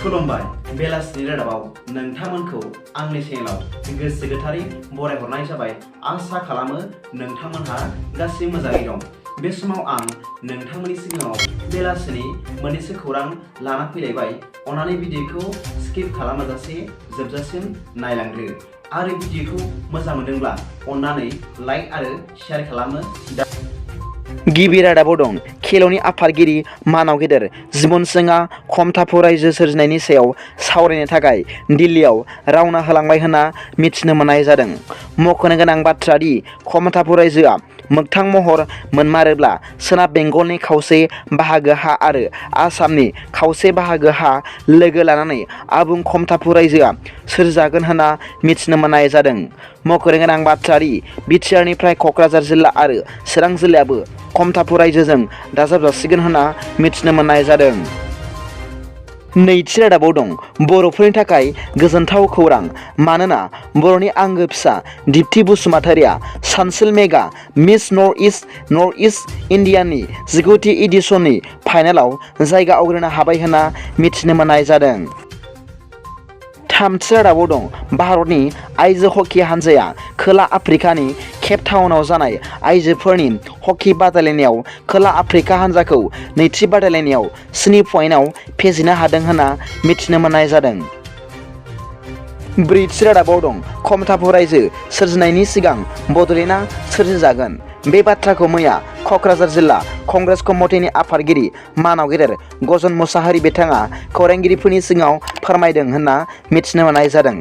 खुलुमबाय बेलासिनि रादाबाव नोंथांमोनखौ आंनि चेनेलाव गोसो गोथारै बरायहरनाय जाबाय। आसा खालामो नोंथांमोनहा गासैबो मोजाङै दं। बे समाव आं नोंथांमोननि सिगाङाव बेलासिनि मोननैसो खौरां लाना फैलायबाय। अन्नानै भिडिअखौ स्किप खालामाजासे जोबजासिम नायलांदो आरो भिडिअखौ मोजां मोनदोंब्ला अन्नानै लाइक आरो शेयार खालामो। गिबि रादाबाव दं खेल'नि आफादगिरि मानाव गेदेर जिबन सिंहआ खमथाफु रायजो सोरजिनायनि सायाव सावरायनो थाखाय दिल्लीयाव रावना होलांबाय होनना मिथिनो मोननाय जादों। मख'नो गोनां बाथ्रा दि खमथाफु रायजोआ मोगथां महर मोनमारोब्ला सोनाब बेंगलनि खावसे बाहागो हा आरो आसामनि खावसे बाहागो हा लोगो लानानै आबुं खमथाफु रायजोआ सोरजिजागोन होनना मिथिनो मोननाय जादों। मख'नो गोनां बाथ्रा दि बिटिआरनिफ्राय क'क्राझार जिल्ला आरो चिरां जिल्लायाबो खमथाफु रायजोजों दाजाबजासिगोन होनना मिथिनो मोननाय जादों। नैथि रादाबाव दं बर'फोरनि थाखाय गोजोनथाव खौरां, मानोना बर'नि आंगो फिसा दिप्ति बसुमतारिया सानसिल मेगा मिस नर्थ इस्ट इन्डियानि 19थि एडिशननि फाइनालाव जायगा आवग्रिनो हाबाय होनना मिथिनो मोननाय जादों। थामथि रादाबाव दं भारतनि आइजो हकी हानजाया खोला आफ्रिकानि केप टाउनाव जानाय आइजोफोरनि हकी बादायलायनायाव खोला आफ्रिका हानजाखौ नैथि बादायलायनायाव 7 पइन्टआव फेजेननो हादों होनना मिथिनो मोननाय जादों। ब्रैथि रादाबाव दं खमथाफु रायजो सोरजिनायनि सिगां बड'लेण्डआ सोरजिजागोन। बे बाथ्राखौ मैया क'क्राझार जिल्ला कंग्रेस कमिटिनि आफादगिरि मानाव गेदेर गजन मुसाहारि बिथाङा खौरांगिरिफोरनि सिगाङाव फोरमायदों होनना मिथिनो मोननाय जादों।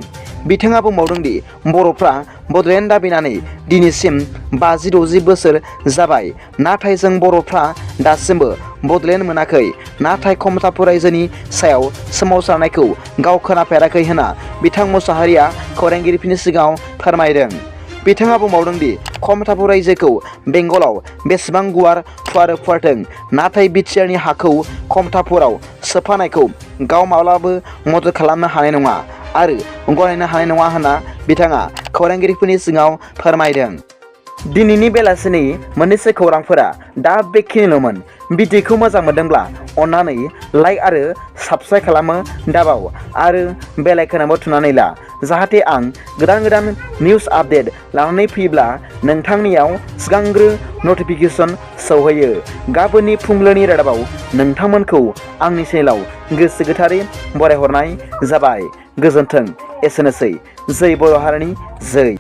बिथाङा बुंबावदों दि बर'फ्रा बड'लेण्ड दाबिनानै दिनैसिम 50-60 बोसोर जाबाय, नाथाय जों बर'फ्रा दासिमबो बड'लेण्ड मोनाखै, नाथाय खमथाफु रायजोनि सायाव सोमावसारनायखौ गाव खोनाफेराखै होनना बिथां मुसाहारिया खौरांगिरिफोरनि सिगाङाव फोरमायदों। बिथाङा बुंबावदों दि खमथाफु रायजोखौ बेंगलाव बेसेबां गुवार फुवारदों, नाथाय बिटिआरनि हाखौ खमथाफुराव सोफानायखौ गाव माब्लाबाबो मदद खालामनो हानाय नङा आरो गनायनो हानाय नङा होनना बिथाङा खौरांगिरिफोरनि सिगाङाव फोरमायदों। दिनैनि बेलासिनि मोननैसो खौरांफोरा दा बेखिनिल'मोन। भिडिअखौ मोजां मोनदोंब्ला अन्नानै लाइक आरो साबस्क्राइब खालामो दाबाव आरो बेल आइकनआवबो थुनानै ला, जाहाथे आं गोदान निउस आपडेट लानानै फैयोब्ला नोंथांनियाव सिगांग्रो नटिफिकेसन सौहैयो। गाबोननि फुंबिलिनि रादाबाव नोंथांमोनखौ आंनि चेनेलाव गोसो गोथारै बरायहरनाय जाबाय। गोजोन्थों। एसेनोसै। जै बर' हारिनि जै।